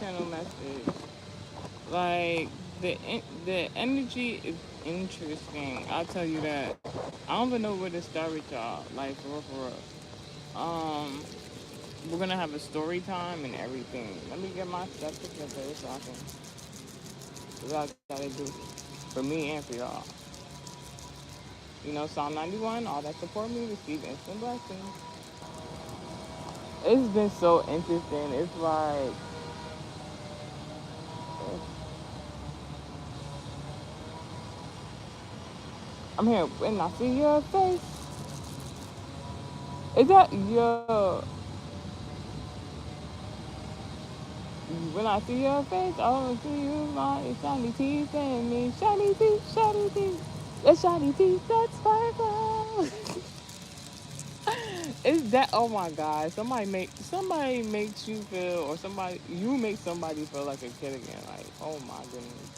channel message. Like the energy is interesting. I'll tell you that. I don't even know where to start with y'all. Like for real, for real. We're gonna have a story time and everything. Let me get my stuff together so I can. What I gotta do for me and for y'all. Psalm 91. All that support me receive instant blessings. It's been so interesting. It's like I'm here and I see your face. Is that your? When I see your face, I want to see you, my shiny teeth and me. Shiny teeth, shiny teeth. The shiny teeth that sparkle. Is that, oh my God, somebody makes you feel, or you make somebody feel like a kid again. Like, oh my goodness.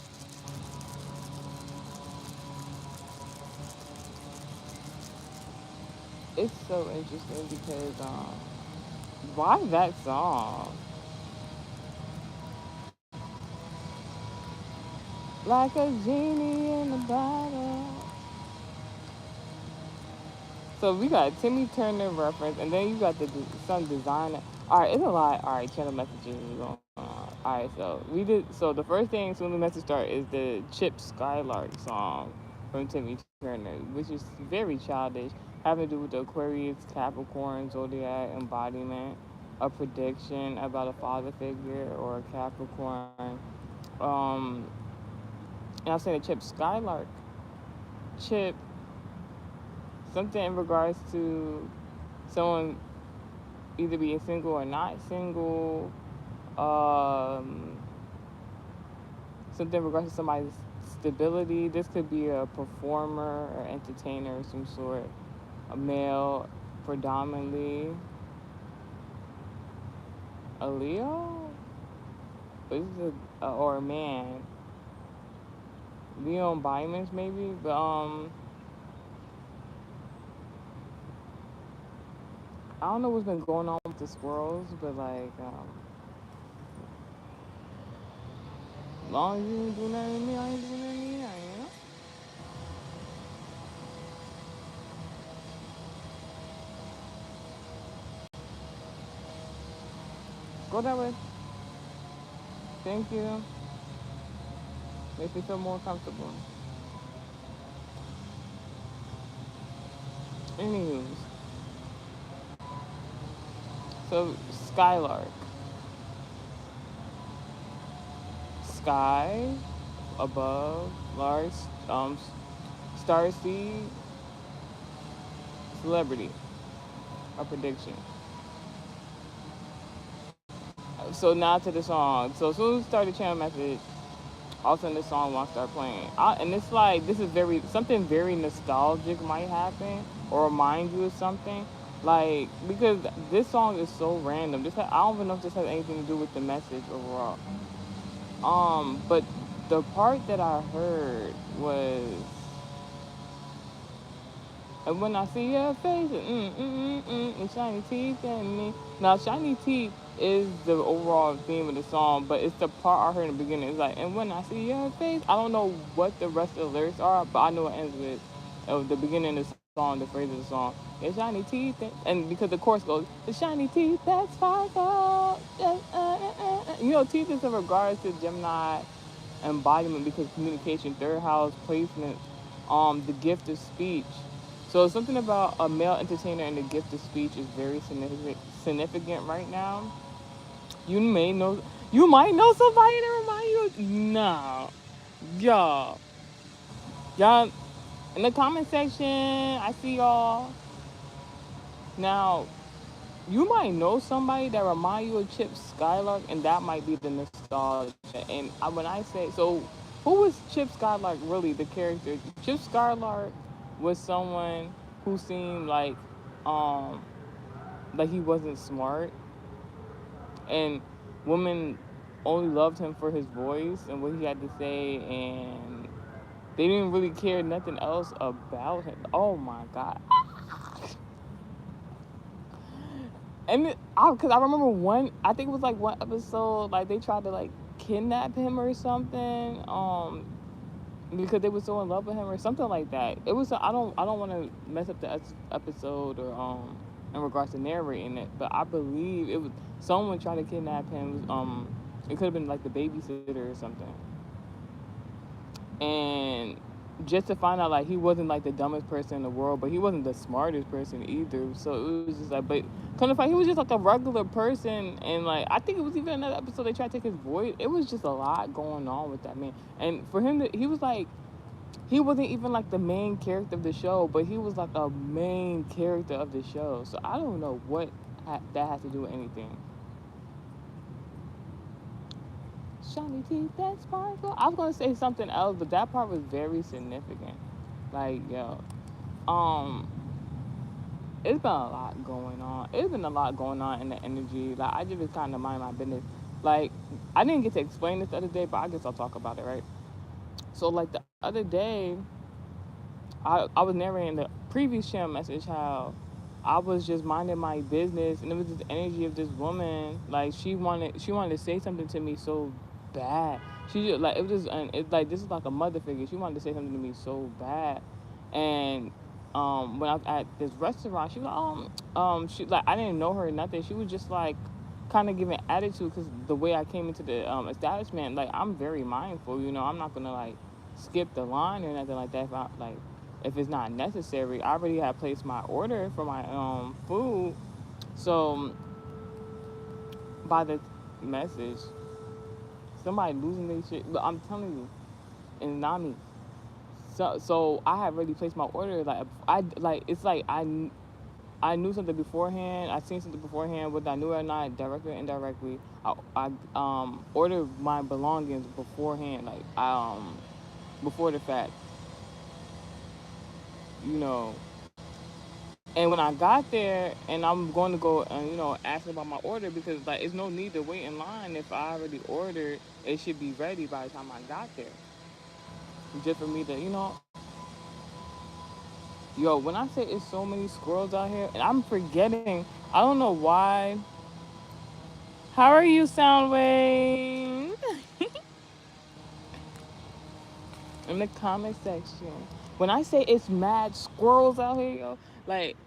It's so interesting because why that song? Like a genie in a bottle. So we got a Timmy Turner reference, and then you got some designer. All right, it's a lot. All right, channel messages is going on. All right, so we did. So the first thing, soon the message start, is the Chip Skylark song from Timmy Turner, which is very childish, having to do with the Aquarius, Capricorn, zodiac embodiment, a prediction about a father figure or a Capricorn. Um, and I was saying the Chip Skylark, Chip, something in regards to someone either being single or not single, um, something in regards to somebody's stability. This could be a performer or entertainer of some sort, a male predominantly, a Leo, but this is or a man. Leo embodiments maybe, but I don't know what's been going on with the squirrels, but like as long as you ain't doing nothing to me, I ain't doing nothing to you. Go that way. Thank you. Makes me feel more comfortable. Anywho, so Skylark, sky above, large, star seed, celebrity, a prediction. So now to the song. So as soon as we start the channel message, all of a sudden this song won't start playing. And it's like this is something very nostalgic might happen or remind you of something. Like because this song is so random. I don't even know if this has anything to do with the message overall. But the part that I heard was, and when I see your face, and shiny teeth and me. Now, shiny teeth is the overall theme of the song, but it's the part I heard in the beginning. It's like, and when I see your face, I don't know what the rest of the lyrics are, but I know it ends with the beginning of the song, the phrase of the song. It's shiny teeth, and because the chorus goes, the shiny teeth that sparkle. Teeth is in regards to Gemini embodiment because communication, third house placement, the gift of speech. So something about a male entertainer and the gift of speech is very significant right now. You may know, you might know somebody that remind you. Nah, y'all, y'all in the comment section. I see y'all now. You might know somebody that remind you of Chip Skylark, and that might be the nostalgia. And when I say so, who was Chip Skylark really? The character Chip Skylark was someone who seemed um, like he wasn't smart, and women only loved him for his voice and what he had to say, and they didn't really care nothing else about him. Oh my God. And because I remember one, I think it was like one episode, like they tried to like kidnap him or something, because they were so in love with him or something like that. It was I don't want to mess up the episode or in regards to narrating it, but I believe it was someone tried to kidnap him. It could have been like the babysitter or something, and just to find out like he wasn't like the dumbest person in the world, but he wasn't the smartest person either. So it was just like, but kind of like he was just like a regular person, and like I think it was even another episode they tried to take his voice. It was just a lot going on with that man, and for him to, he was like he wasn't even like the main character of the show, but he was like a main character of the show. So I don't know what that has to do with anything. Shiny teeth that sparkle. I was gonna say something else, but that part was very significant. Like, yo, um, it's been a lot going on. It's been a lot going on in the energy. Like, I just kind of mind my business. Like, I didn't get to explain this the other day, but I guess I'll talk about it, right? So, like the other day, I was narrating the previous channel message how I was just minding my business, and it was this energy of this woman. Like she wanted to say something to me so bad. She just like it was just, and it's like this is like a mother figure. She wanted to say something to me so bad, and when I was at this restaurant, she was like, she like I didn't know her or nothing. She was just like kind of giving attitude because the way I came into the establishment, like I'm very mindful. I'm not gonna like skip the line or nothing like that. If it's not necessary, I already have placed my order for my food. So by the message, somebody losing their shit. But I'm telling you, and not me. So I had already placed my order. I knew something beforehand. I seen something beforehand, whether I knew it or not, directly or indirectly. I ordered my belongings beforehand, like before the fact, you know. And when I got there, and I'm going to go and ask about my order because like it's no need to wait in line if I already ordered. It should be ready by the time I got there, just for me to Yo, when I say it's so many squirrels out here, and I'm forgetting, I don't know why. How are you, Soundwave? In the comment section. When I say it's mad squirrels out here, yo, like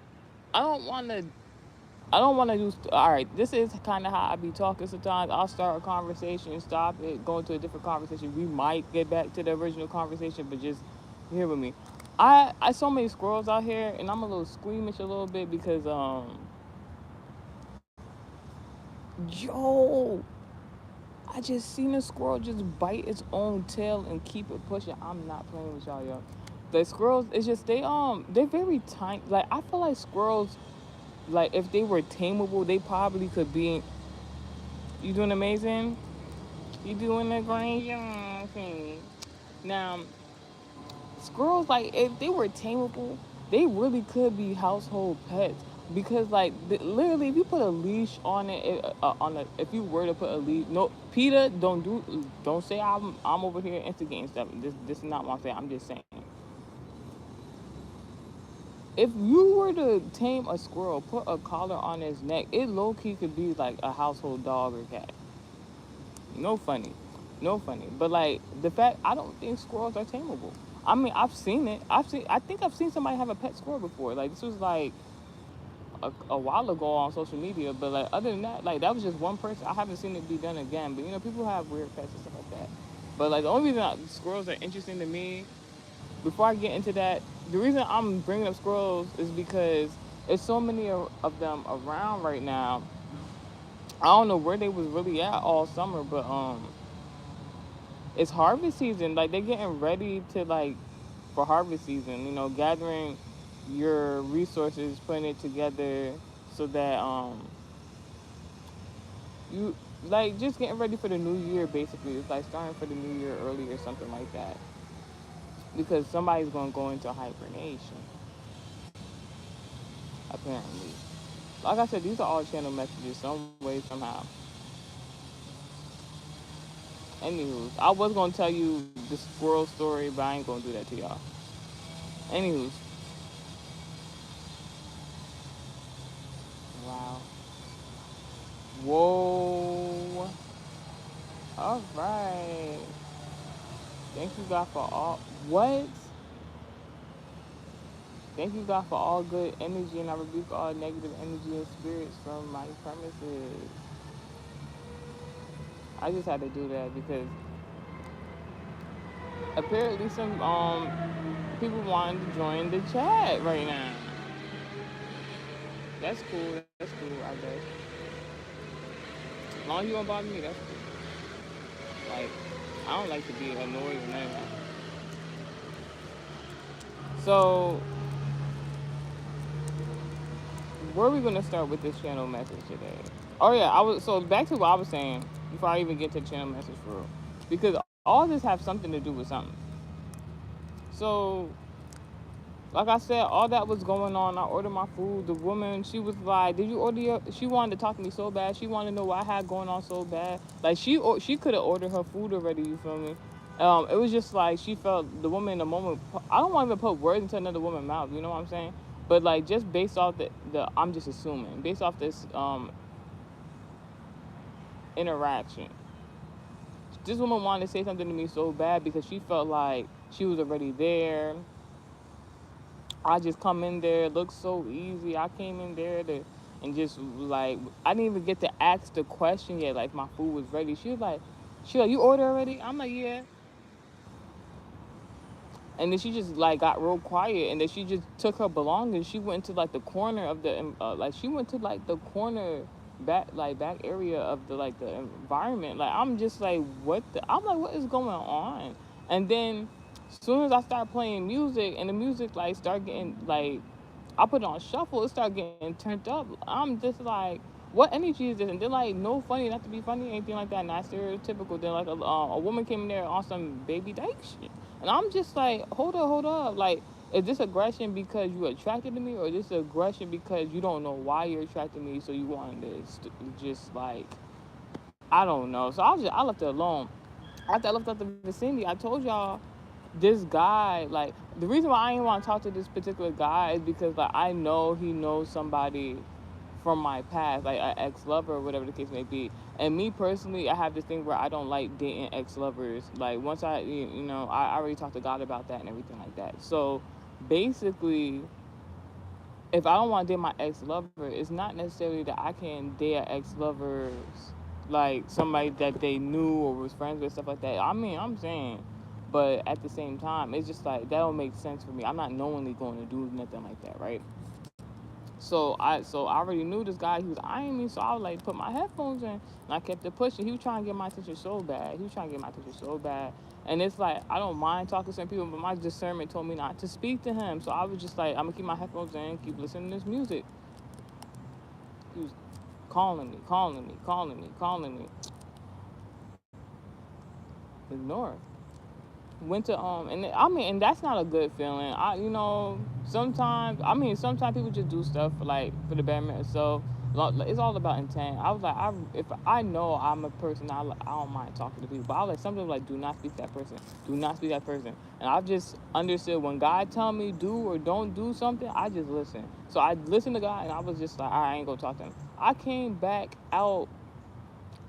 I don't want to I don't want to do. All right, this is kind of how I be talking sometimes. I'll start a conversation, stop it, go into a different conversation. We might get back to the original conversation, but just hear with me. I saw many squirrels out here, and I'm a little squeamish a little bit because yo, I just seen a squirrel just bite its own tail and keep it pushing. I'm not playing with y'all, yo. The squirrels, it's just they're very tiny. Like I feel like squirrels, like if they were tameable, they probably could be. You doing amazing? You doing a great job. Now, squirrels, like, if they were tameable, they really could be household pets. Because, like, literally, if you put a leash on if you were to put a leash, no, Peter, don't say I'm over here instigating stuff. This is not what I'm saying. I'm just saying. If you were to tame a squirrel, put a collar on his neck, it low key could be like a household dog or cat. No funny. No funny. But like the fact I don't think squirrels are tameable. I mean, I've seen it. I think I've seen somebody have a pet squirrel before. Like this was like a while ago on social media, but like other than that, like that was just one person. I haven't seen it be done again. But people have weird pets and stuff like that. But like the only reason squirrels are interesting to me, before I get into that, the reason I'm bringing up squirrels is because there's so many of them around right now. I don't know where they was really at all summer, but it's harvest season. Like they're getting ready to like for harvest season. Gathering your resources, putting it together so that you like just getting ready for the new year. Basically, it's like starting for the new year early or something like that. Because somebody's gonna go into hibernation. Apparently, like I said, these are all channel messages, some way somehow. Anywho, I was gonna tell you the squirrel story, but I ain't gonna do that to y'all. Anywho, wow. Whoa. All right. Thank you, God, for all. What? Thank you, God, for all good energy, and I rebuke all negative energy and spirits from my premises. I just had to do that because apparently some people wanted to join the chat right now. That's cool. That's cool. I guess as long as you don't bother me, that's cool. Like I don't like to be annoyed or nothing. So where are we gonna start with this channel message today? Oh yeah, I was so back to what I was saying before I even get to the channel message for real, because all this have something to do with something. So like I said, all that was going on. I ordered my food. The woman, she was like, "Did you order your?" She wanted to talk to me so bad. She wanted to know what I had going on so bad. Like she could have ordered her food already. You feel me? It was just like she felt the woman in the moment. I don't want to put words into another woman's mouth. You know what I'm saying? But like just based off the I'm just assuming based off this interaction. This woman wanted to say something to me so bad because she felt like she was already there. I just come in there, it looks so easy. I came in there to and just like I didn't even get to ask the question yet. Like my food was ready. She was like, you order already? I'm like, yeah. And then she just like got real quiet, and then she just took her belongings. She went to like the corner of the like she went to like the corner back area of the like the environment. Like I'm just like what the I'm like what is going on? And then as soon as I start playing music and the music like start getting like I put it on shuffle, it started getting turned up. I'm just like, what energy is this? And they're like, no funny, not to be funny, anything like that, not stereotypical. Then like a woman came in there on some baby dyke shit, and I'm just like, hold up, like, is this aggression because you attracted to me, or is this aggression because you don't know why you're attracted to me, so you wanted to just like, I don't know. So I left it alone. After I left out the vicinity, I told y'all this guy, like the reason why I didn't want to talk to this particular guy is because like I know he knows somebody from my past, like an ex lover or whatever the case may be. And me personally, I have this thing where I don't like dating ex lovers. Like once I already talked to God about that and everything like that. So basically, if I don't want to date my ex lover, it's not necessarily that I can date an ex lover's like somebody that they knew or was friends with, stuff like that. I mean, I'm saying, but at the same time, it's just like that don't make sense for me. I'm not knowingly going to do nothing like that, right? So I already knew this guy. He was eyeing me, so I was like put my headphones in, and I kept it pushing. He was trying to get my attention so bad. He was trying to get my attention so bad, and it's like I don't mind talking to some people, but my discernment told me not to speak to him. So I was just like, I'm gonna keep my headphones in, keep listening to this music. He was calling me, calling me, calling me, calling me. Ignore. Went to and I mean, and that's not a good feeling. Sometimes people just do stuff for the betterment of self. It's all about intent. I was like, if I know I'm a person, I don't mind talking to people, but I was like, something like, do not speak to that person, do not speak to that person. And I've just understood when God tell me do or don't do something, I just listen. So I listened to God, and I was just like, I ain't gonna talk to him. I came back out.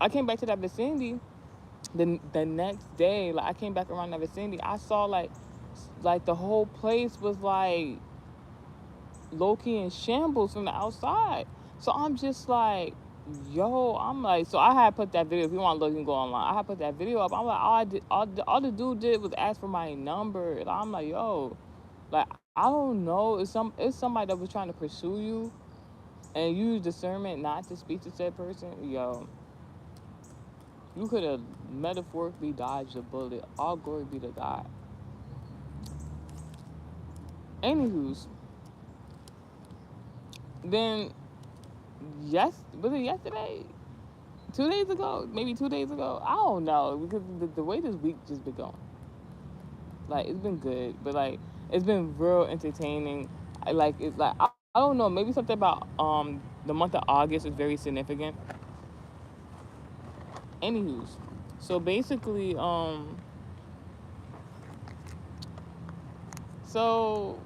I came back to that vicinity the next day. Like I came back around that vicinity, I saw like the whole place was like low key in shambles from the outside. So I'm just like, yo, I'm like, so I had put that video. If you want to look, you can go online. I had put that video up. I'm like, all the dude did was ask for my number. And I'm like, yo, like I don't know. It's somebody that was trying to pursue you and use discernment not to speak to said person. Yo, you could have metaphorically dodged a bullet. All glory be to God. Anywho's, then was it yesterday? 2 days ago? Maybe 2 days ago? I don't know because the way this week just been going, like it's been good, but like it's been real entertaining. I don't know. Maybe something about the month of August is very significant. Anywho's, so basically so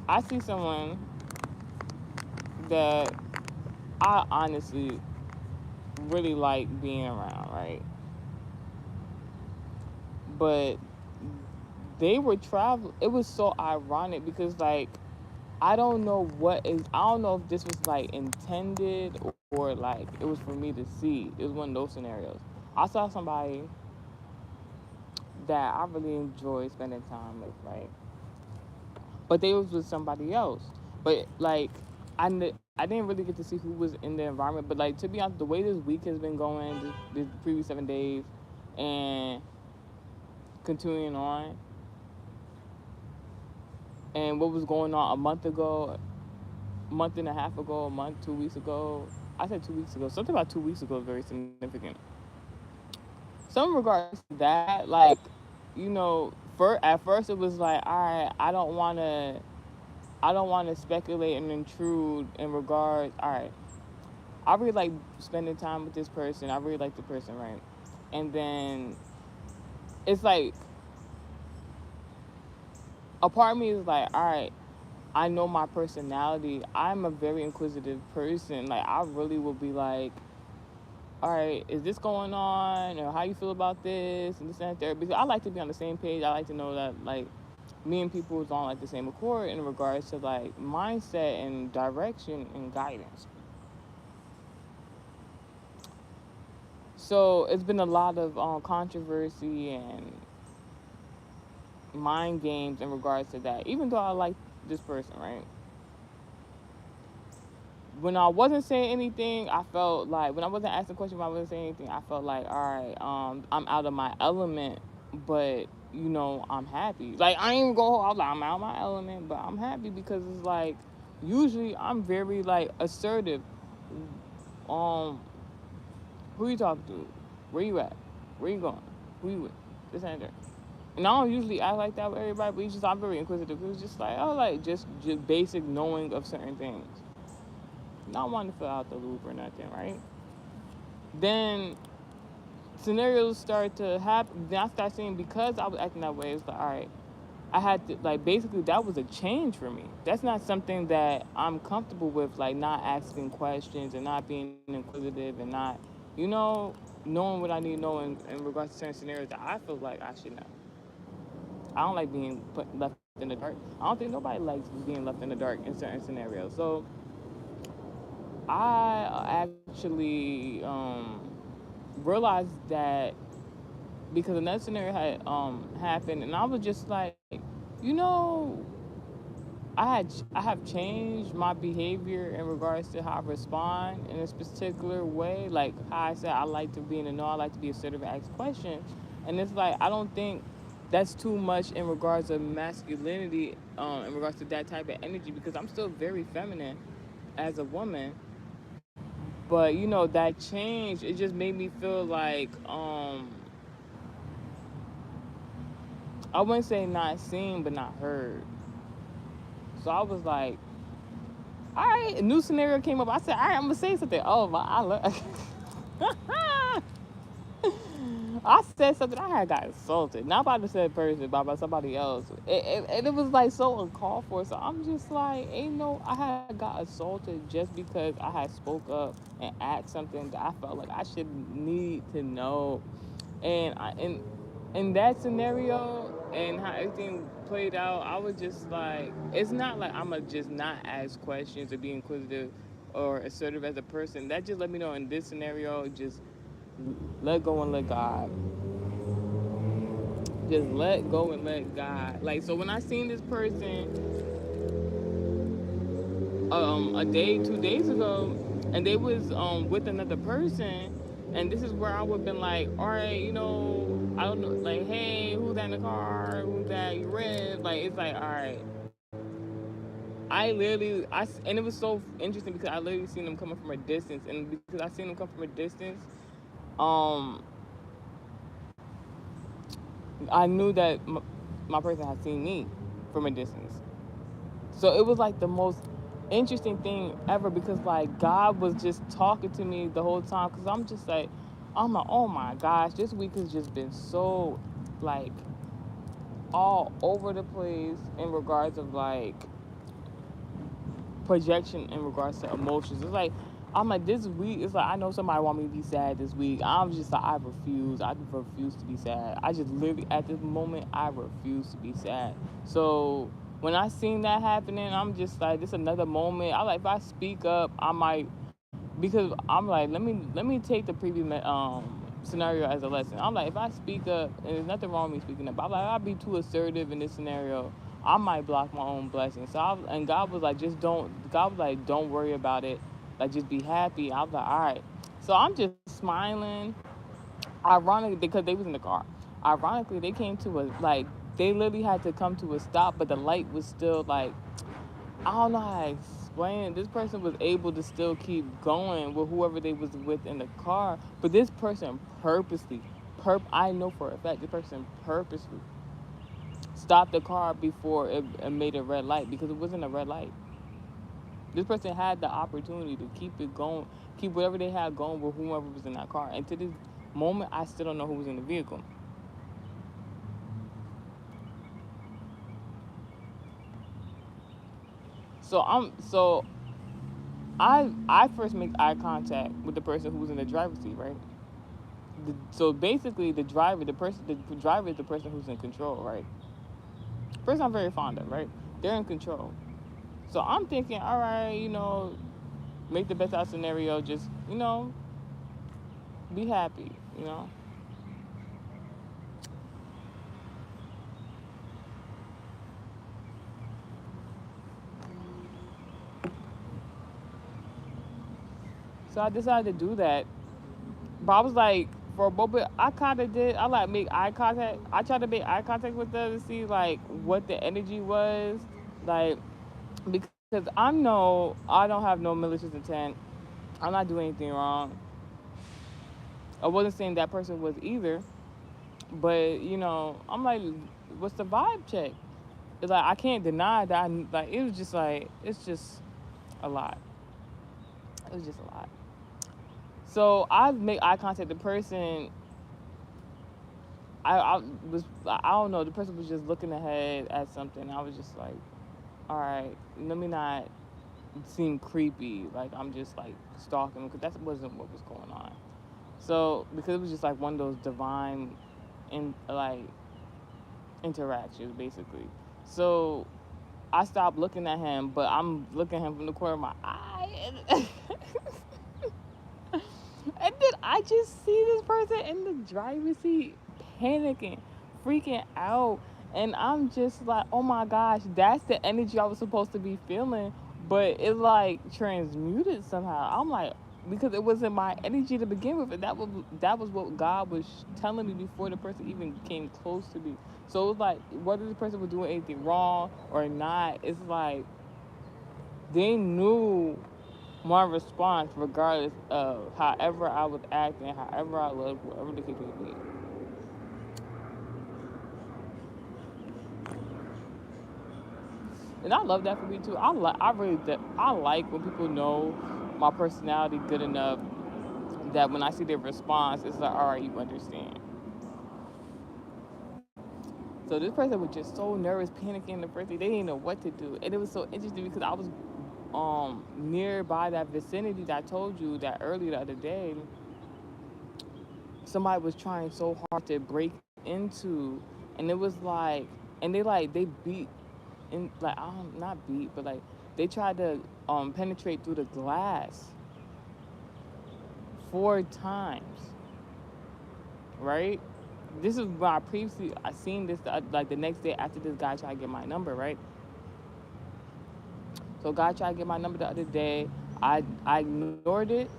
I see someone that I honestly really like being around, right? But they were travel. It was so ironic because like I don't know what is. I don't know if this was like intended or like it was for me to see. It was one of those scenarios. I saw somebody that I really enjoyed spending time with, right? But they was with somebody else. But like I didn't really get to see who was in the environment. But like to be honest, the way this week has been going, this previous 7 days, and continuing on, and what was going on a month ago, a month and a half ago, a month, 2 weeks ago. I said 2 weeks ago. Something about 2 weeks ago is very significant. Some regards to that, like, at first it was like, all right, I don't want to speculate and intrude in regards. All right, I really like spending time with this person. I really like the person, right? And then it's like a part of me is like, all right, I know my personality. I'm a very inquisitive person. Like I really will be like, all right, is this going on? Or how you feel about this and this and that? Because I like to be on the same page. I like to know that like me and people is on like the same accord in regards to like mindset and direction and guidance. So it's been a lot of controversy and mind games in regards to that. Even though I like this person, right? When I wasn't saying anything, I felt like when I wasn't asking questions, when I wasn't saying anything, I felt like, all right, I'm out of my element, but I'm happy. Like I ain't even go. I was like, I'm out of my element, but I'm happy because it's like usually I'm very like assertive. Um, who you talking to? Where you at? Where you going? Who you with? This and that. And I don't usually act like that with everybody, but it's just I'm very inquisitive. It was just like, oh, like just basic knowing of certain things. Not wanting to fill out the loop or nothing, right? Then scenarios start to happen. Then I start seeing because I was acting that way. It's like, all right, I had to like basically that was a change for me. That's not something that I'm comfortable with, like not asking questions and not being inquisitive and not, you know, knowing what I need to know in regards to certain scenarios that I feel like I should know. I don't like being left in the dark. I don't think nobody likes being left in the dark in certain scenarios. So I actually realized that because another scenario had happened, and I was just like, you know, I have changed my behavior in regards to how I respond in this particular way. Like how I said, I like to be in the know. I like to be assertive and ask questions, and it's like I don't think that's too much in regards of masculinity, in regards to that type of energy because I'm still very feminine as a woman. But that change, it just made me feel like I wouldn't say not seen but not heard. So I was like, all right, a new scenario came up. I said, all right, I'm gonna say something. Oh my, I love. I said something. I had got insulted, not by the said person, but by somebody else, and it was like so uncalled for. So I'm just like, ain't no. I had got assaulted just because I had spoke up and asked something that I felt like I should need to know, and in that scenario and how everything played out, I was just like, it's not like I'm gonna just not ask questions or be inquisitive or assertive as a person. That just let me know in this scenario, just let go and let God. Just let go and let God. Like so, when I seen this person a day, 2 days ago, and they was with another person, and this is where I would have been like, all right, I don't know, like, hey, who's that in the car? Who's that you read? Like, it's like, all right. And it was so interesting because I literally seen them coming from a distance, and because I seen them come from a distance, um, I knew that my person had seen me from a distance. So it was like the most interesting thing ever because like God was just talking to me the whole time because I'm just like, I'm like, oh my gosh, this week has just been so like all over the place in regards of like projection in regards to emotions. It's like I'm like, this week, it's like, I know somebody want me to be sad this week. I'm just like, I refuse. I refuse to be sad. I just literally, at this moment, I refuse to be sad. So when I seen that happening, I'm just like, this another moment. I like, if I speak up, I might, because I'm like, let me take the previous scenario as a lesson. I'm like, if I speak up, and there's nothing wrong with me speaking up, I'm like, I'll be too assertive in this scenario. I might block my own blessings. And God was like, just don't. God was like, don't worry about it. Like, just be happy. I was like, all right. So I'm just smiling. Ironically, because they was in the car. Ironically, they came to a like. They literally had to come to a stop, but the light was still like, I don't know how to explain it. This person was able to still keep going with whoever they was with in the car, but this person purposely, I know for a fact, this person purposely stopped the car before it made a red light because it wasn't a red light. This person had the opportunity to keep it going, keep whatever they had going with whoever was in that car. And to this moment, I still don't know who was in the vehicle. So I first make eye contact with the person who was in the driver's seat, right? So basically, the driver is the person who's in control, right? Person I'm very fond of, right? They're in control. So I'm thinking, all right, make the best out scenario. Just be happy, you know. So I decided to do that, but I was like, for a moment, I kind of did. I like make eye contact. I tried to make eye contact with them to see like what the energy was, like because I know I don't have no malicious intent. I'm not doing anything wrong. I wasn't saying that person was either, but I'm like, what's the vibe check? It's like I can't deny that. Like it was just like it's just a lot. It was just a lot. So I make eye contact. The person, I don't know. The person was just looking ahead at something. I was just like, all right, let me not seem creepy. Like I'm just like stalking because that wasn't what was going on. So because it was just like one of those divine, in like interactions basically. So I stopped looking at him, but I'm looking at him from the corner of my eye. And then I just see this person in the driver's seat panicking, freaking out. And I'm just like, oh my gosh, that's the energy I was supposed to be feeling. But it like transmuted somehow. I'm like, because it wasn't my energy to begin with. And that was what God was telling me before the person even came close to me. So it was like, whether the person was doing anything wrong or not, it's like they knew my response, regardless of however I was acting, however I looked, whatever the case may be. And I love that for me too. I like when people know my personality good enough that when I see their response, it's like, all right, you understand. So this person was just so nervous, panicking the first day. They didn't know what to do, and it was so interesting because I was nearby that vicinity that I told you that earlier the other day. Somebody was trying so hard to break into, and it was like, and they beat in, like, I don't, not beat, but like they tried to penetrate through the glass 4 times, right? This is why I seen this like the next day after this guy tried to get my number, right? So guy tried to get my number the other day. I ignored it.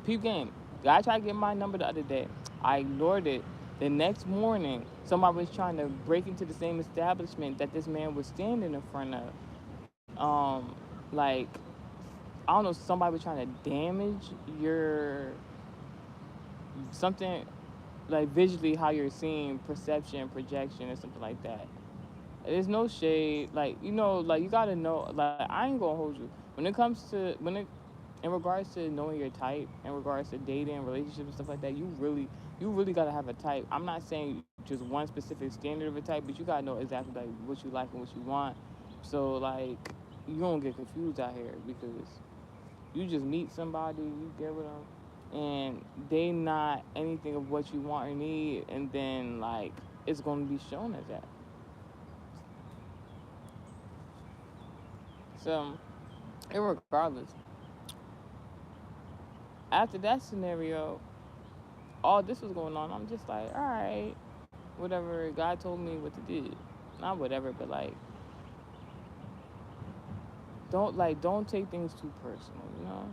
Peep game. Guy tried to get my number the other day. I ignored it. The next morning, somebody was trying to break into the same establishment that this man was standing in front of. Like, I don't know, somebody was trying to damage your something, like visually how you're seeing, perception, projection, or something like that. There's no shade, like like you gotta know. Like I ain't gonna hold you when it comes to when it in regards to knowing your type, in regards to dating, relationships, and stuff like that. You really gotta have a type. I'm not saying just one specific standard of a type, but you gotta know exactly like what you like and what you want. So like you don't get confused out here because You just meet somebody, you get with them, and they not anything of what you want or need, and then like it's gonna be shown as that. So, regardless, after that scenario, all this was going on. I'm just like, all right, whatever. God told me what to do. Not whatever, but like, don't take things too personal, you know.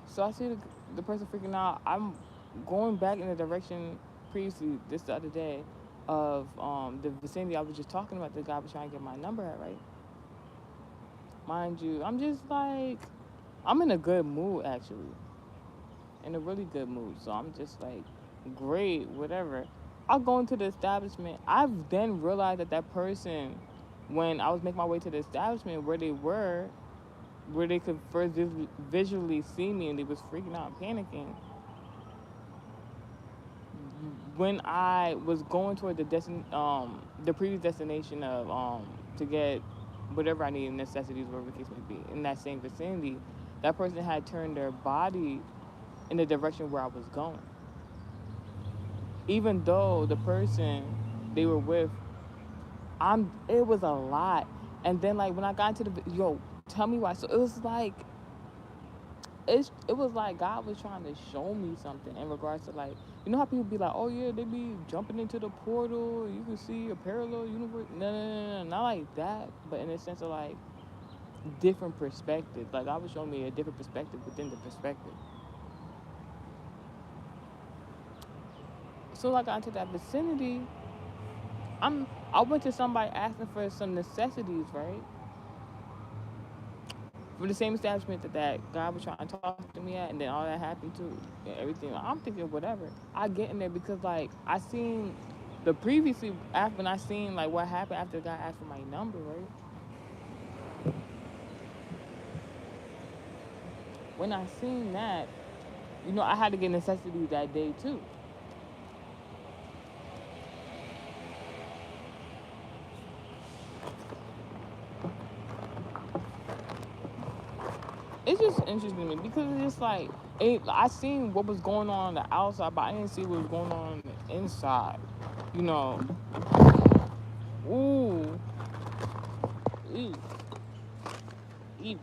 So I see the person freaking out. I'm going back in the direction previously this the other day of the vicinity I was just talking about. The guy was trying to get my number at, right? Mind you, I'm just like, I'm in a good mood actually, in a really good mood. So I'm just like, great, whatever. I'll go into the establishment. I've then realized that that person, when I was making my way to the establishment where they were, where they could first visually see me, and they was freaking out and panicking. When I was going toward the previous destination of to get whatever I needed, necessities, whatever the case may be, in that same vicinity, that person had turned their body in the direction where I was going. Even though the person they were with, it was a lot. And then like when I got into tell me why. So it was like God was trying to show me something in regards to like, you know how people be like, oh yeah, they be jumping into the portal, you can see a parallel universe. No, not like that, but in the sense of like different perspectives. Like God was showing me a different perspective within the perspective. So like I got into that vicinity, I went to somebody asking for some necessities, right? For the same establishment that guy was trying to talk to me at, and then all that happened too, and everything. I'm thinking whatever. I get in there because like I seen the previously after when I seen like what happened after the guy asked for my number, right? When I seen that, I had to get necessities that day too. It's just interesting to me because it's just like I seen what was going on the outside, but I didn't see what was going on the inside. You know, ooh, ew, ew.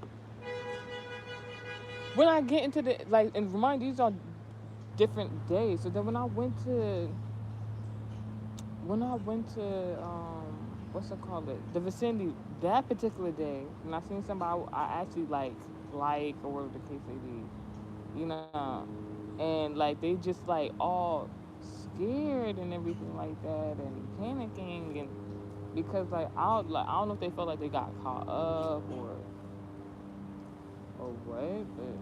When I get into the like, and remind these are different days. So then when I went to what's it called, the vicinity that particular day, when I seen somebody I actually or whatever the case may be, and like they just like all scared and everything like that and panicking, and because like I don't know if they felt like they got caught up or what, but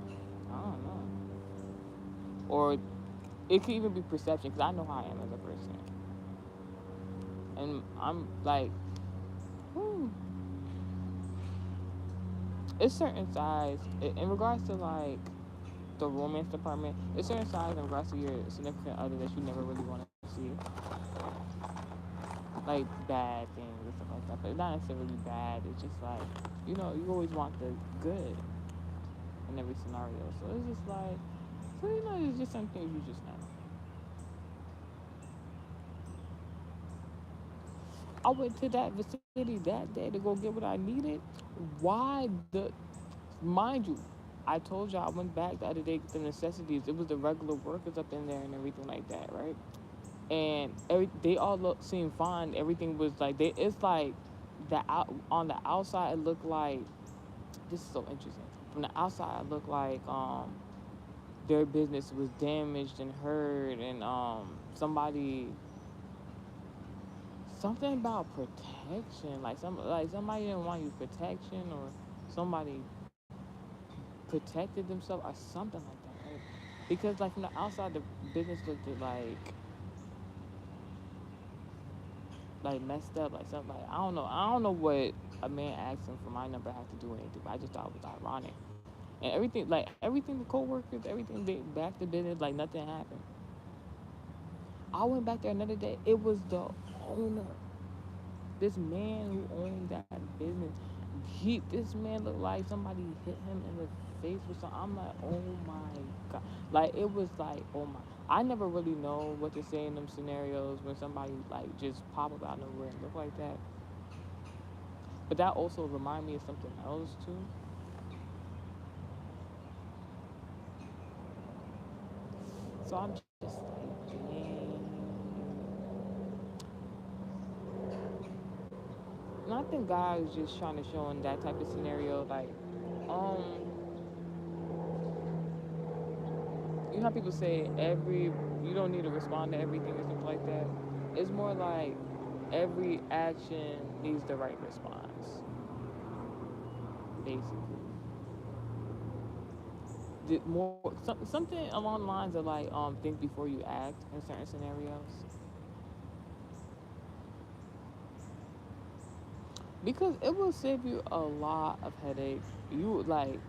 I don't know. Or it could even be perception because I know how I am as a person, and I'm like, hmm, it's certain sides in regards to like the romance department. It's certain sides in regards to your significant other that you never really want to see, like bad things and stuff like that. But not necessarily bad. It's just like you always want the good in every scenario. So it's just like, it's just some things you just know. I went to that vicinity that day to go get what I needed. Why the Mind you, I told y'all I went back the other day to get the necessities. It was the regular workers up in there and everything like that, right? And they all seemed fine. Everything was like it's like on the outside it looked like, this is so interesting. From the outside it looked like their business was damaged and hurt, and something about protection, like somebody didn't want you protection, or somebody protected themselves or something like that, right? Because like from the outside, the business looked like messed up, like something like I don't know what a man asking for my number had to do with anything, but I just thought it was ironic. And everything, the coworkers, everything, they back to business like nothing happened. I went back there another day. It was the owner. This man who owned that business, this man looked like somebody hit him in the face with something. I'm like, oh my god, like it was like, oh my. I never really know what to say in them scenarios when somebody like just pop up out of nowhere and look like that. But that also remind me of something else too. So I'm just like, dang. And I think God is just trying to show in that type of scenario, like, um, you know how people say you don't need to respond to everything or something like that. It's more like every action needs the right response, basically. Something along the lines of like think before you act in certain scenarios, because it will save you a lot of headache. You like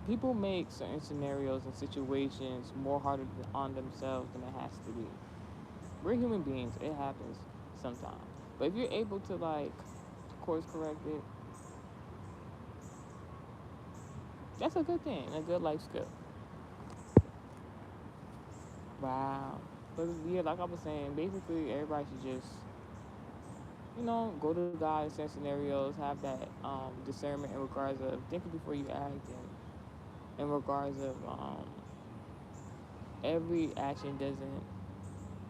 people make certain scenarios and situations more harder on themselves than it has to be. We're human beings. It happens sometimes. But if you're able to like course correct it, that's a good thing, a good life skill. Wow. But yeah, like I was saying, basically everybody should just, go to God in certain scenarios, have that discernment in regards of thinking before you act, and in regards of every action doesn't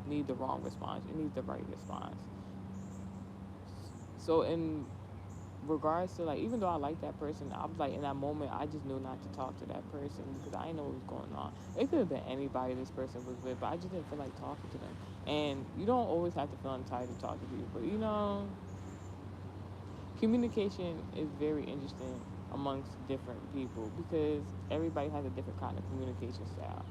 need the wrong response. It needs the right response. So in regards to like, even though I like that person, I was like in that moment I just knew not to talk to that person because I didn't know what was going on. It could have been anybody this person was with, but I just didn't feel like talking to them. And you don't always have to feel entitled to talk to people, but communication is very interesting amongst different people because everybody has a different kind of communication style.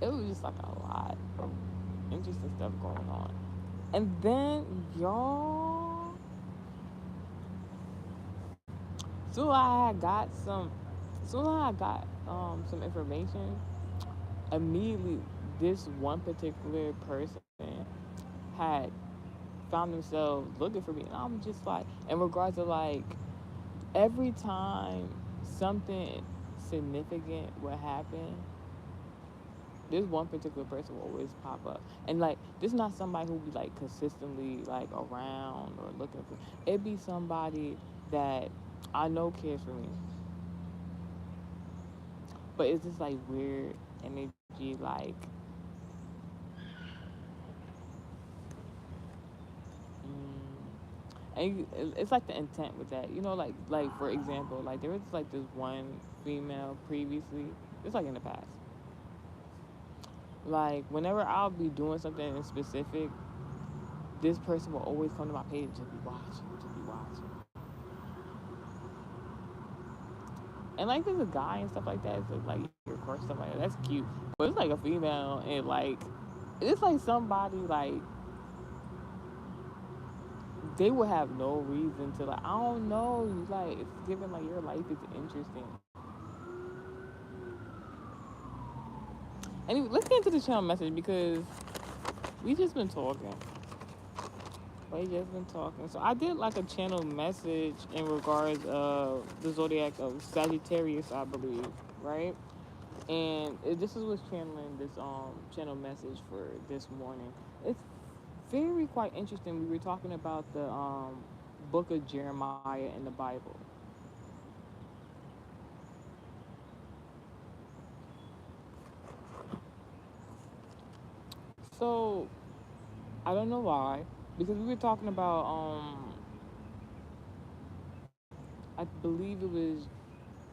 It was just like a lot of interesting stuff going on. And then y'all, so I got some so I got some information. Immediately this one particular person had found themselves looking for me, and I'm just like, in regards to like every time something significant would happen, this one particular person will always pop up. And like this is not somebody who be like consistently like around or looking for, it be somebody that I know cares for me, but it's just like weird energy, like and it's like the intent with that, like for example, like there was like this one female previously, it's like in the past, like whenever I'll be doing something in specific, this person will always come to my page and just be watching. And like there's a guy and stuff like that, so like your crush stuff like that, that's cute. But it's like a female and like it's like somebody like they would have no reason to like, I don't know, like it's given like your life is interesting. Anyway, let's get into the channel message because we just been talking. We just been talking. So I did like a channel message in regards of the zodiac of Sagittarius, I believe, right? And this is what's channeling this channel message for this morning. It's very quite interesting. We were talking about the book of Jeremiah in the Bible. So I don't know why, because we were talking about I believe it was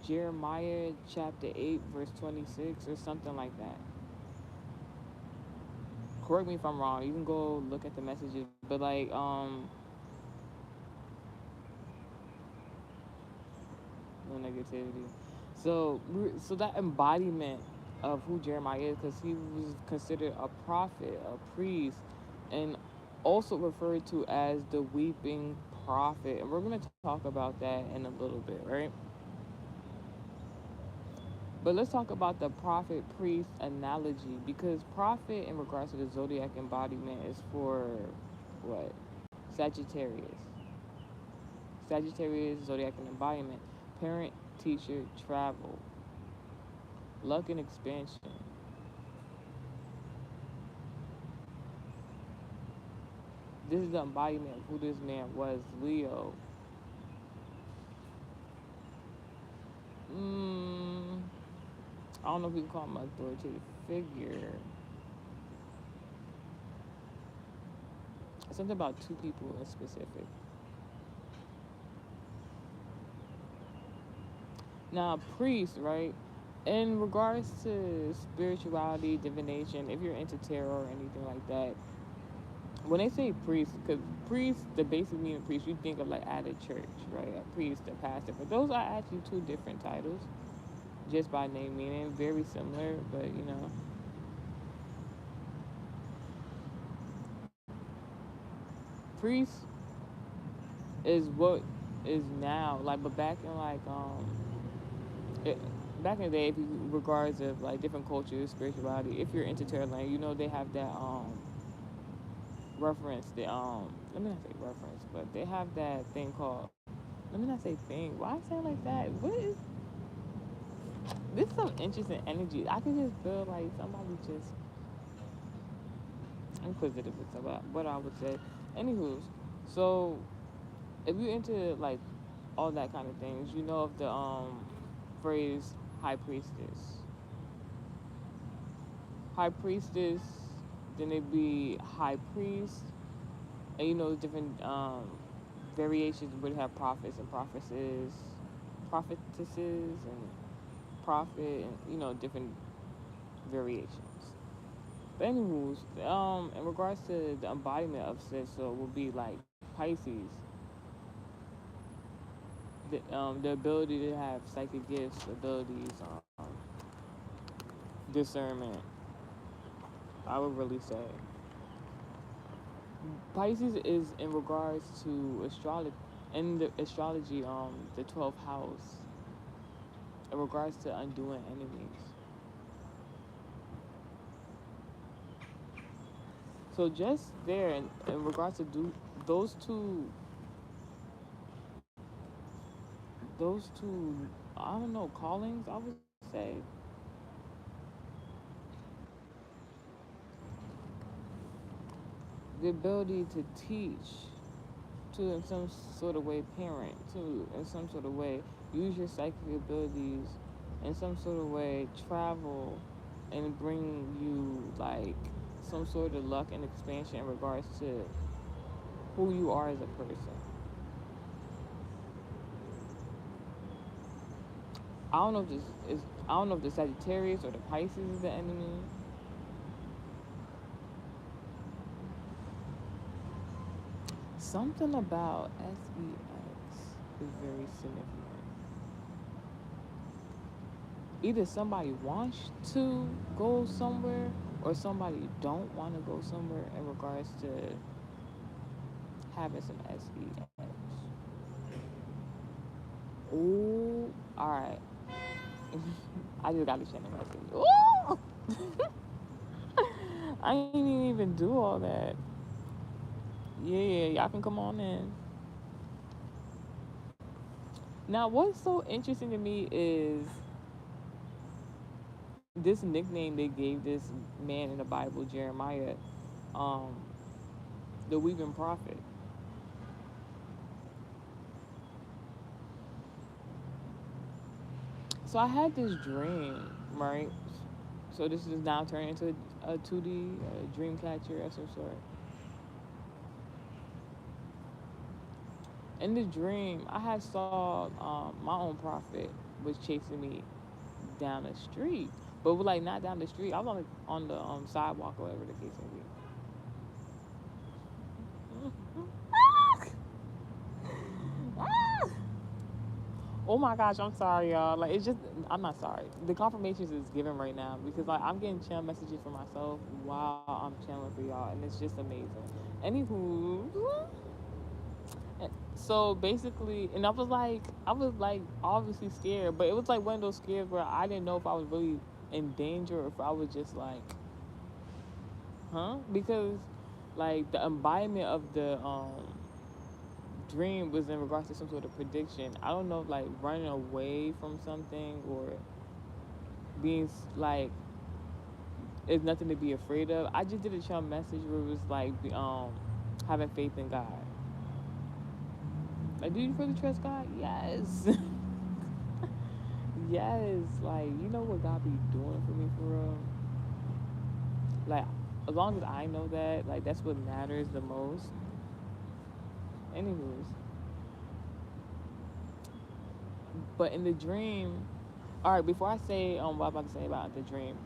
Jeremiah chapter 8 verse 26 or something like that. Correct me if I'm wrong. You can go look at the messages, but like no negativity. So that embodiment of who Jeremiah is, because he was considered a prophet, a priest, and also referred to as the weeping prophet. And we're gonna talk about that in a little bit, right? But let's talk about the prophet priest analogy, because prophet in regards to the zodiac embodiment is for what? Sagittarius. Sagittarius, zodiac and embodiment, parent, teacher, travel, luck and expansion. This is the embodiment of who this man was. Leo. Mm, I don't know if we can call him an authoritative figure. Something about two people in specific. Now, priest, right? In regards to spirituality, divination, if you're into tarot or anything like that, when they say priest, because priest, the basic meaning of priest, you think of like at a church, right? A priest, a pastor. But those are actually two different titles, just by name meaning. Very similar, but you know. Priest is what is now. Like, but back in like, it, back in the day, if you regards of like different cultures, spirituality, if you're into tarot land, you know they have that reference, the let me not say reference, but they have that thing called, let me not say thing. Why I say it like that? What is this? Some interesting energy. I can just feel like somebody just inquisitive about what I would say. Anywho's, so if you into like all that kind of things, you know of the phrase high priestess. High priestess, then it'd be high priest, and you know different variations would have prophets and prophetesses, prophetesses and prophet, and you know different variations. But anyways, in regards to the embodiment of said, so it would be like Pisces, the ability to have psychic gifts, abilities, discernment. I would really say Pisces is in regards to astrology, in the astrology, the 12th house, in regards to undoing enemies. So just there, in regards to those two, those two, I don't know, callings, I would say, the ability to teach, to in some sort of way parent, to in some sort of way use your psychic abilities, in some sort of way travel and bring you like some sort of luck and expansion in regards to who you are as a person. I don't know if this is, I don't know if the Sagittarius or the Pisces is the enemy. Something about sex is very significant. Either somebody wants to go somewhere or somebody don't want to go somewhere in regards to having some sex. Ooh, all right. I just got to send a message. Ooh! I ain't even do all that. Yeah, y'all can come on in. Now, what's so interesting to me is this nickname they gave this man in the Bible, Jeremiah, um, the weeping prophet. So I had this dream, right? So this is now turning into a 2D, a dream catcher of some sort. In the dream, I had saw my own prophet was chasing me down the street, but like not down the street. I was on the sidewalk or whatever the case may be. Oh my gosh, I'm sorry, y'all. Like it's just, I'm not sorry. The confirmations is given right now because like I'm getting channel messages for myself while I'm channeling for y'all, and it's just amazing. Anywho, So basically, and I was like obviously scared, but it was like one of those scares where I didn't know if I was really in danger or if I was just like, huh? Because like the embodiment of the dream was in regards to some sort of prediction. I don't know, if, like running away from something or being like it's nothing to be afraid of. I just did a child message where it was like having faith in God. Like, do you really trust God? Yes. Yes. Like, you know what God be doing for me for real? Like, as long as I know that, like, that's what matters the most. Anyways, but in the dream, all right, before I say what I'm about to say about the dream,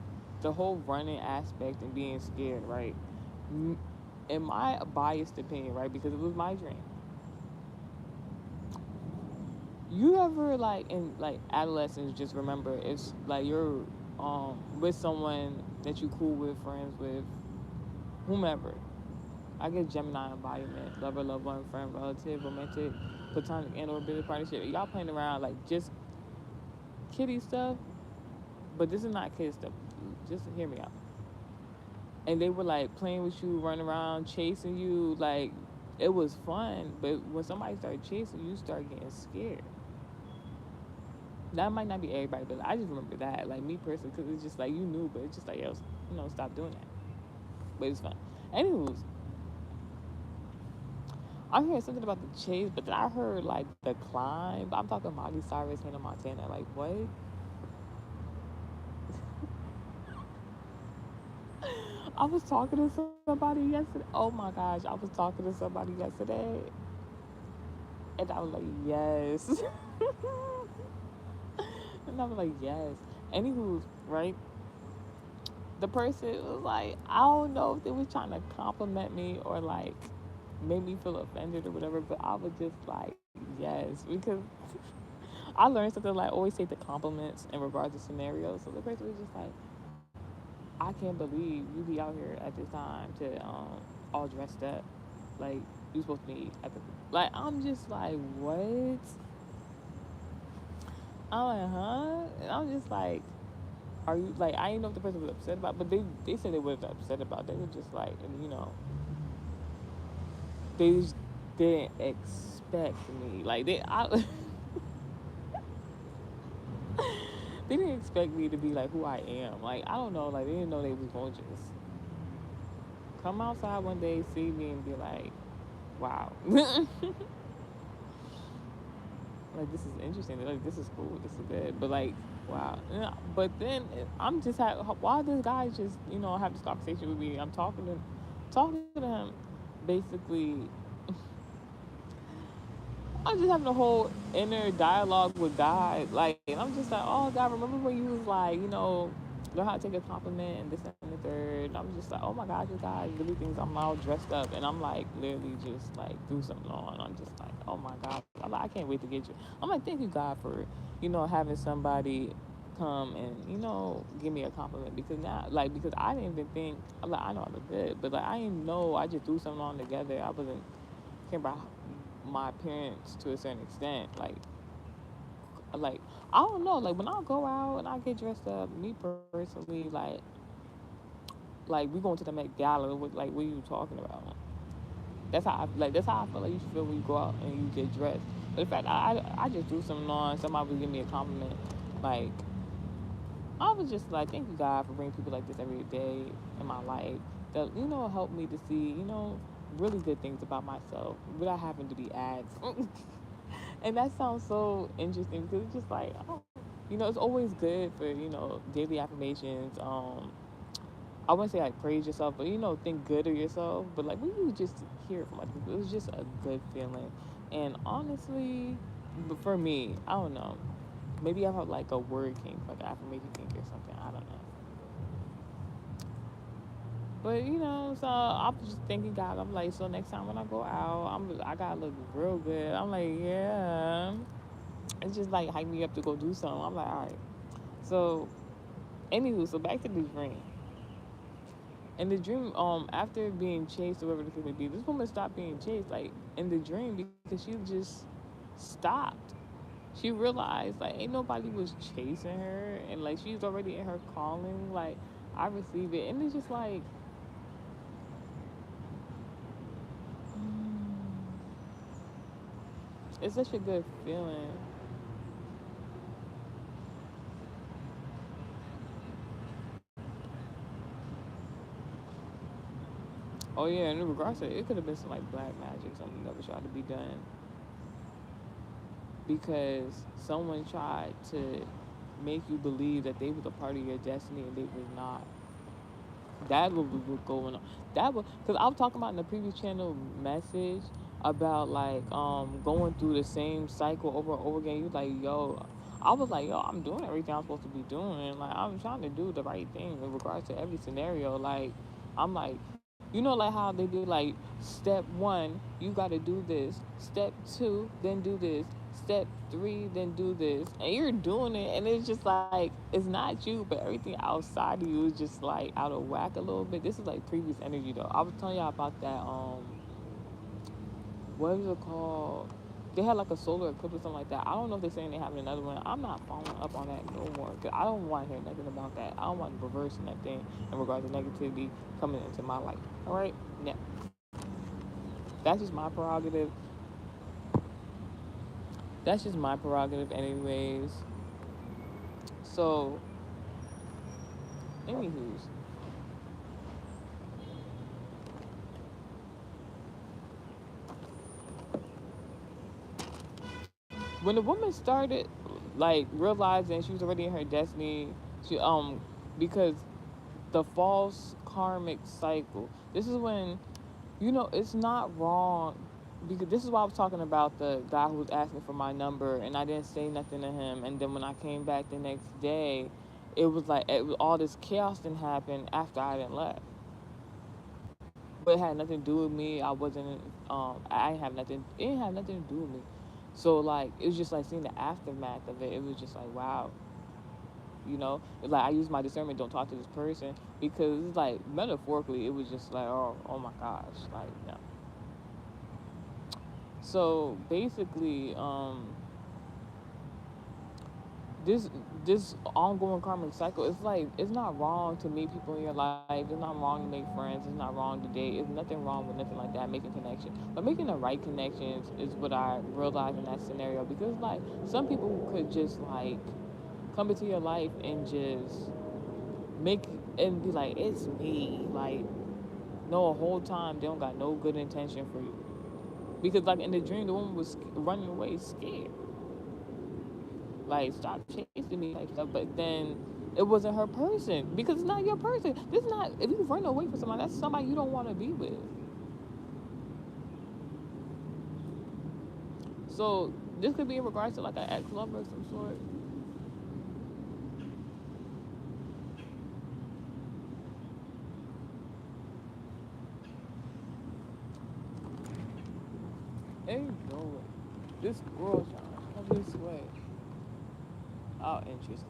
the whole running aspect and being scared, right? In my biased opinion, right, because it was my dream, you ever like in like adolescence just remember it's like you're with someone that you cool with, friends with, whomever. I get Gemini embodiment, lover, loved one, friend, relative, romantic, platonic, and or business partnership. Y'all playing around like just kitty stuff, but this is not kid stuff. Just hear me out. And they were like playing with you, running around, chasing you. Like it was fun, but when somebody started chasing you, start getting scared. That might not be everybody, but I just remember that, like me personally, because it's just like you knew, but it's just like yo, stop doing that. But it's fun. Anyways, I'm hearing something about the chase, but then I heard like the climb. I'm talking Miley Cyrus, Hannah Montana. Like what? I was talking to somebody yesterday. Oh my gosh, I was talking to somebody yesterday, and I was like, yes, and I was like, yes. Anywho, right? The person was like, I don't know if they was trying to compliment me or like make me feel offended or whatever, but I was just like, yes, because I learned something like always take the compliments in regards to scenarios. So the person was just like, I can't believe you be out here at this time to all dressed up, like you supposed to be at the like. I'm just like, what? I'm like, huh? And I'm just like, are you like? I didn't know if the person was upset about, but they said they was upset about. They were just like, they just didn't expect me. Like they didn't expect me to be like who I am. Like I don't know. Like they didn't know they was gonna just come outside one day, see me, and be like, wow. Like this is interesting. Like this is cool. This is good. But like, wow. Yeah, but then I'm just why this guy just have this conversation with me. I'm talking to him, basically. I'm just having a whole inner dialogue with God. Like, and I'm just like, oh God, remember when you was like, learn how to take a compliment and this and the third. And I'm just like, oh my gosh, this guy really thinks I'm all dressed up, and I'm like literally just like threw something on. I'm just like, oh my God, I'm like, I can't wait to get you. I'm like, thank you God for having somebody come and give me a compliment because now because I didn't even think I'm like I know I look good, but like I didn't know I just threw something on together. I wasn't caring about my appearance to a certain extent. Like I don't know. Like when I go out and I get dressed up, me personally, like we going to the Met Gala. What are you talking about? That's how I feel like you should feel when you go out and you get dressed. But in fact, I just threw something on. Somebody was giving me a compliment. Like I was just like, thank you God for bringing people like this every day in my life that help me to see really good things about myself without having to be asked. And that sounds so interesting because it's just like, oh, it's always good for, daily affirmations. I wouldn't say like praise yourself, but think good of yourself. But like when you just hear it from other people, it was just a good feeling. And honestly, but for me, I don't know. Maybe I have like a word kink, like an affirmation kink or something. I don't know. But so I'm just thinking, God, I'm like, so next time when I go out, I gotta look real good. I'm like, yeah. It's just like hype me up to go do something. I'm like, all right. So, anywho, so back to the dream. And the dream, after being chased or whatever the case may be, this woman stopped being chased. Like, in the dream because she just stopped. She realized like ain't nobody was chasing her, and like she's already in her calling. Like I receive it, and it's just like it's such a good feeling. Oh yeah, and in regards to it, could have been some like black magic, something that was trying to be done because someone tried to make you believe that they was a part of your destiny and they was not. That was going on. That was because I was talking about in the previous channel message about like going through the same cycle over and over again. You like, yo, I was like, yo, I'm doing everything I'm supposed to be doing. Like I'm trying to do the right thing in regards to every scenario. Like I'm like, you know, like how they be like, step one, you got to do this. Step two, then do this. Step three, then do this, and you're doing it, and it's just like it's not you, but everything outside of you is just like out of whack a little bit. This is like previous energy though. I was telling y'all about that. What is it called? They had like a solar eclipse or something like that. I don't know if they're saying they have another one. I'm not following up on that no more because I don't want to hear nothing about that. I don't want to reverse nothing in regards to negativity coming into my life. All right, now that's just my prerogative. That's just my prerogative, anyways. So, anywho's, when the woman started like realizing she was already in her destiny, she because the false karmic cycle. This is when it's not wrong because this is why I was talking about the guy who was asking for my number and I didn't say nothing to him, and then when I came back the next day, it was like all this chaos didn't happen after I didn't left. But it had nothing to do with me. I wasn't I didn't have nothing it didn't have nothing to do with me. So like it was just like seeing the aftermath of it. It was just like wow, like I use my discernment, don't talk to this person, because it's like metaphorically it was just like oh my gosh, like no. So basically this this ongoing karmic cycle, it's like it's not wrong to meet people in your life, it's not wrong to make friends, it's not wrong to date, it's nothing wrong with nothing like that, making connections, but making the right connections is what I realized in that scenario, because like some people could just like come into your life and just make and be like it's me, like no, a whole time they don't got no good intention for you, because like in the dream the woman was running away scared, like stop chasing me type stuff, but then it wasn't her person because it's not your person. This is not, if you run away from somebody, that's somebody you don't want to be with. So this could be in regards to like an ex-lover of some sort. Ain't no way this girl trying to come this way. Oh, interesting.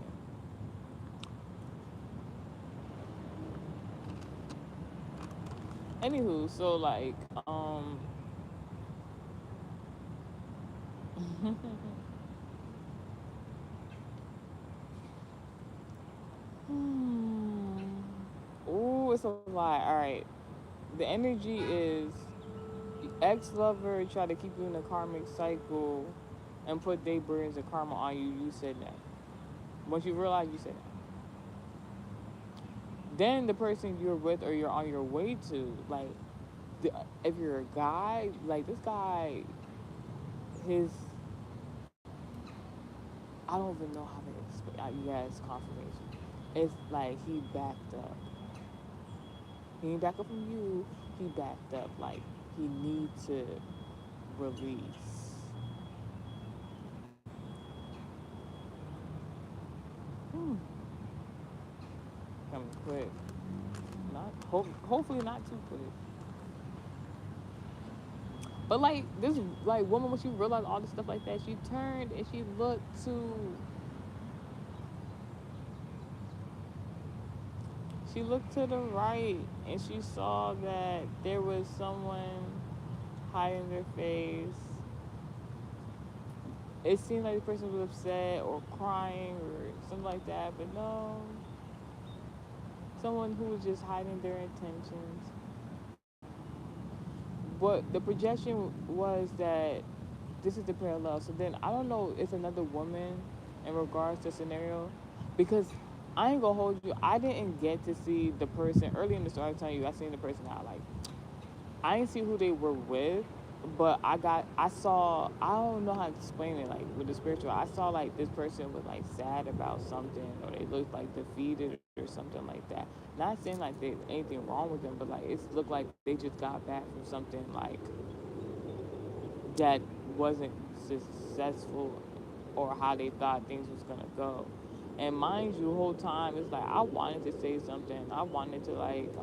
Anywho, so like oh, it's a lie. All right, the energy is ex-lover try to keep you in a karmic cycle and put their burdens of karma on you. You said that. Once you realize, you said that. Then the person you're with or you're on your way to, like, if you're a guy, like this guy, his, I don't even know how to explain. Yes, confirmation. It's like he backed up. He ain't back up from you. He backed up. Like he needs to release. Hmm. Coming quick. Not hopefully not too quick. But like this like woman, when she realized all this stuff like that, she turned and she looked to the right and she saw that there was someone hiding their face. It seemed like the person was upset or crying or something like that, but no, someone who was just hiding their intentions. But the projection was that this is the parallel. So then I don't know. It's another woman in regards to scenario, because I ain't gonna hold you. I didn't get to see the person early in the story. I was telling you, I seen the person I like. I didn't see who they were with, but I saw, I don't know how to explain it, like with the spiritual, I saw like this person was like sad about something, or they looked like defeated or something like that. Not saying like there's anything wrong with them, but like it looked like they just got back from something like that wasn't successful, or how they thought things was gonna go. And mind you, the whole time it's like I wanted to say something. I wanted to like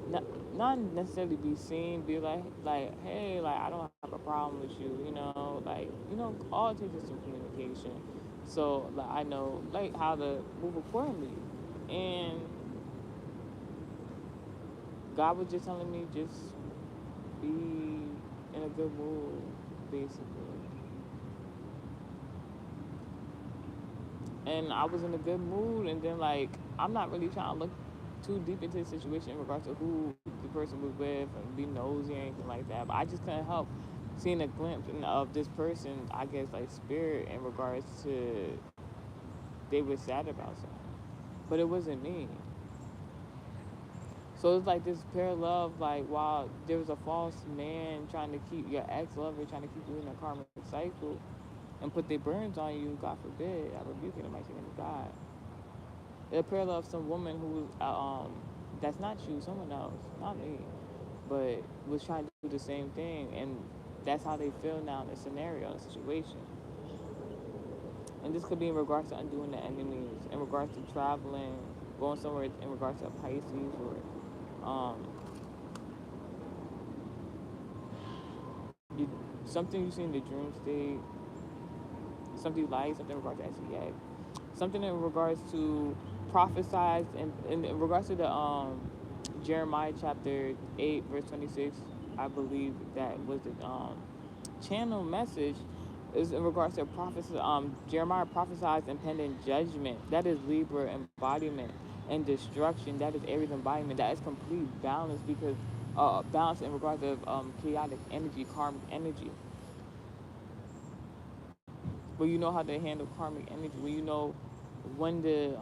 not, not necessarily be seen, be like, hey, like I don't have a problem with you, like all it takes is some communication. So like I know like how to move accordingly, and God was just telling me just be in a good mood, basically. And I was in a good mood, and then like I'm not really trying to look too deep into the situation in regards to who the person was with and be nosy or anything like that. But I just couldn't help seeing a glimpse of this person, I guess like spirit in regards to they were sad about something. But it wasn't me. So it's like this parallel of like while there was a false man trying to keep your ex lover trying to keep you in a karmic cycle and put their burdens on you, God forbid, I rebuke it in the mighty name of God. A parallel of some woman who that's not you, someone else, not me, but was trying to do the same thing, and that's how they feel now in the scenario, in the situation. And this could be in regards to undoing the enemies, in regards to traveling, going somewhere, in regards to Pisces, or you, something you see in the dream state, something you like, something in regards to SEA, something in regards to prophesied, and in regards to the Jeremiah chapter 8 verse 26, I believe that was the channel message, is in regards to prophecy. Jeremiah prophesies impending judgment. That is Libra embodiment, and destruction. That is Aries embodiment. That is complete balance, because balance in regards of chaotic energy, karmic energy. But you know how to handle karmic energy. When you know when the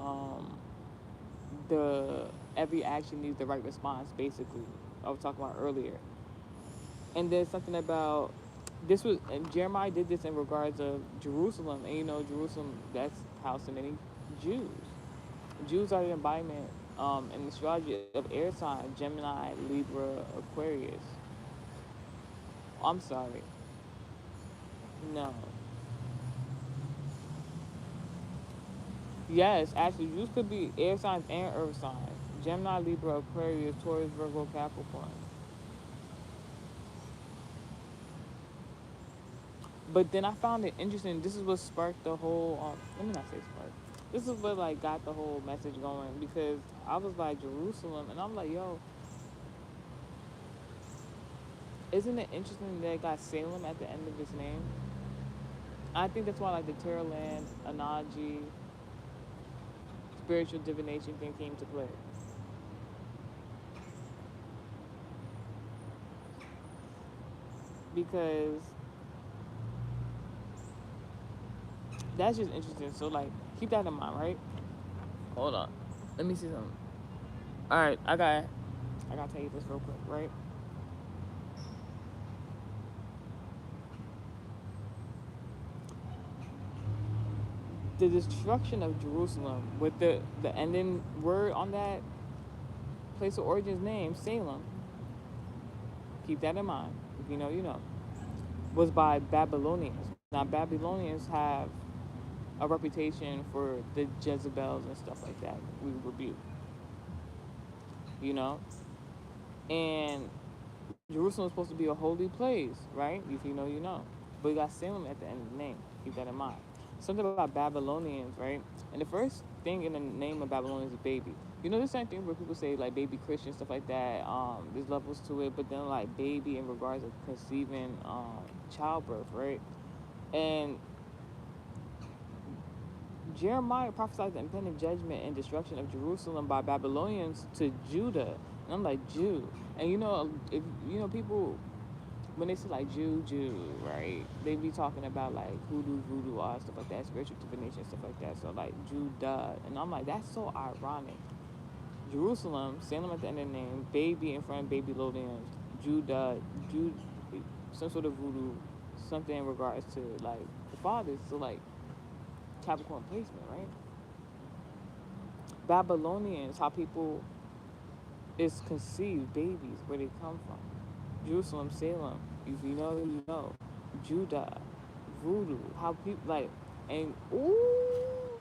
every action needs the right response. Basically, I was talking about earlier. And there's something about this was, and Jeremiah did this in regards of Jerusalem, and Jerusalem, that's house of many Jews. Jews are the embodiment in astrology of air signs: Gemini, Libra, Aquarius. I'm sorry, no. Yes, actually, Jews could be air signs and earth signs: Gemini, Libra, Aquarius, Taurus, Virgo, Capricorn. But then I found it interesting. This is what sparked the whole. Let me not say spark. This is what like got the whole message going, because I was like Jerusalem, and I'm like, yo, isn't it interesting that it got Salem at the end of its name? I think that's why like the Terra Land analogy, spiritual divination thing came to play, because that's just interesting. So like keep that in mind, right? Hold on, let me see something. All right, I gotta tell you this real quick, right? The destruction of Jerusalem, with the ending word on that place of origin's name, Salem, keep that in mind. If you know, you know, was by Babylonians. Now Babylonians have a reputation for the Jezebels and stuff like that. We rebuke, you know, and Jerusalem is supposed to be a holy place, right? If you know, you know. But you got Salem at the end of the name. Keep that in mind. Something about Babylonians, right? And the first thing in the name of Babylonian is baby. You know, the same thing where people say like baby Christian stuff like that. There's levels to it, but then like baby in regards of conceiving, childbirth, right? And Jeremiah prophesied the impending judgment and destruction of Jerusalem by Babylonians to Judah. And I'm like, Jew. And you know, if you know people when they say like Jew, right? They be talking about like hoodoo, voodoo, all stuff like that, spiritual divination, stuff like that. So like Judah, and I'm like, that's so ironic. Jerusalem, Salem at the end of the name, baby in front of baby Lodians, Judah, Jude, some sort of voodoo, something in regards to like the fathers. So like Capricorn placement, right? Babylonians, how people is conceived, babies, where they come from. Jerusalem, Salem, if you know, you know. Judah, voodoo, how people like, and ooh,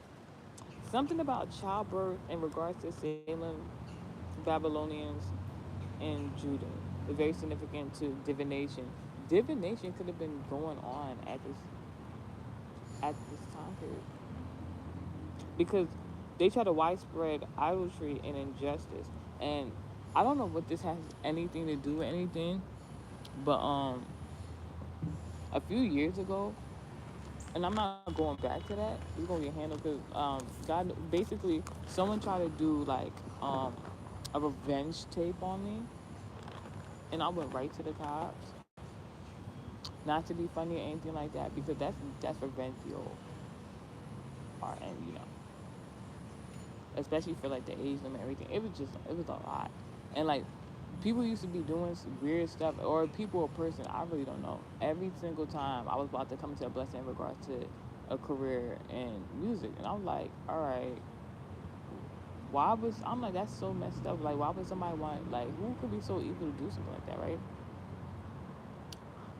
something about childbirth in regards to Salem, Babylonians, and Judah. Is very significant to divination. Divination could have been going on at this time period because they try to widespread idolatry and injustice. And I don't know what this has anything to do with anything, but a few years ago, and I'm not going back to that. It's gonna get handled because God basically someone tried to do like a revenge tape on me, and I went right to the cops. Not to be funny or anything like that because that's revenge part, and you know, especially for like the age limit and everything. It was a lot, and like people used to be doing some weird stuff, or people or person I really don't know. Every single time I was about to come into a blessing in regards to a career in music, and I'm like, all right, why was I'm like that's so messed up. Like why would somebody want like who could be so evil to do something like that, right?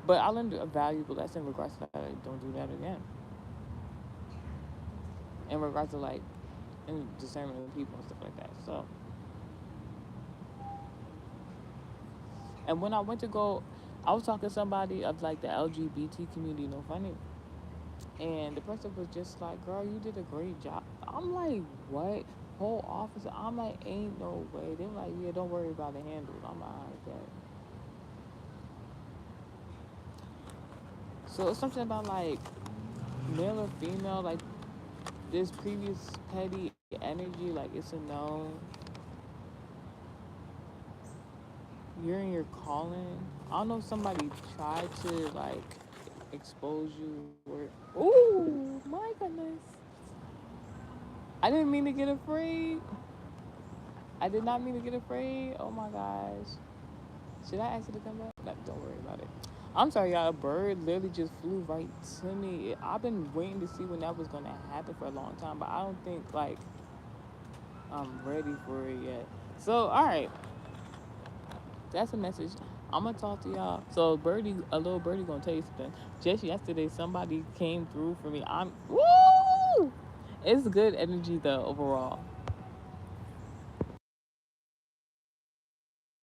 But I learned a valuable lesson in regards to that. Like, don't do that again. In regards to like in discernment of people and stuff like that. So, and when I went to go, I was talking to somebody of like the LGBT community, no funny, and the person was just like, "Girl, you did a great job." I'm like, "What?" Whole officer. I'm like, "Ain't no way." They're like, "Yeah, don't worry about the handle." I'm like, "Alright, so it's something about like male or female, like this previous petty energy, like it's a no. You're in your calling. I don't know if somebody tried to like expose you or ooh my goodness. I didn't mean to get afraid. I did not mean to get afraid. Oh my gosh. Should I ask you to come back? No, don't worry about it. I'm sorry, y'all. A bird literally just flew right to me. I've been waiting to see when that was gonna happen for a long time, but I don't think like I'm ready for it yet. So, all right, that's a message. I'm gonna talk to y'all. So, birdie, a little birdie, gonna tell you something. Just yesterday, somebody came through for me. I'm woo. It's good energy though overall.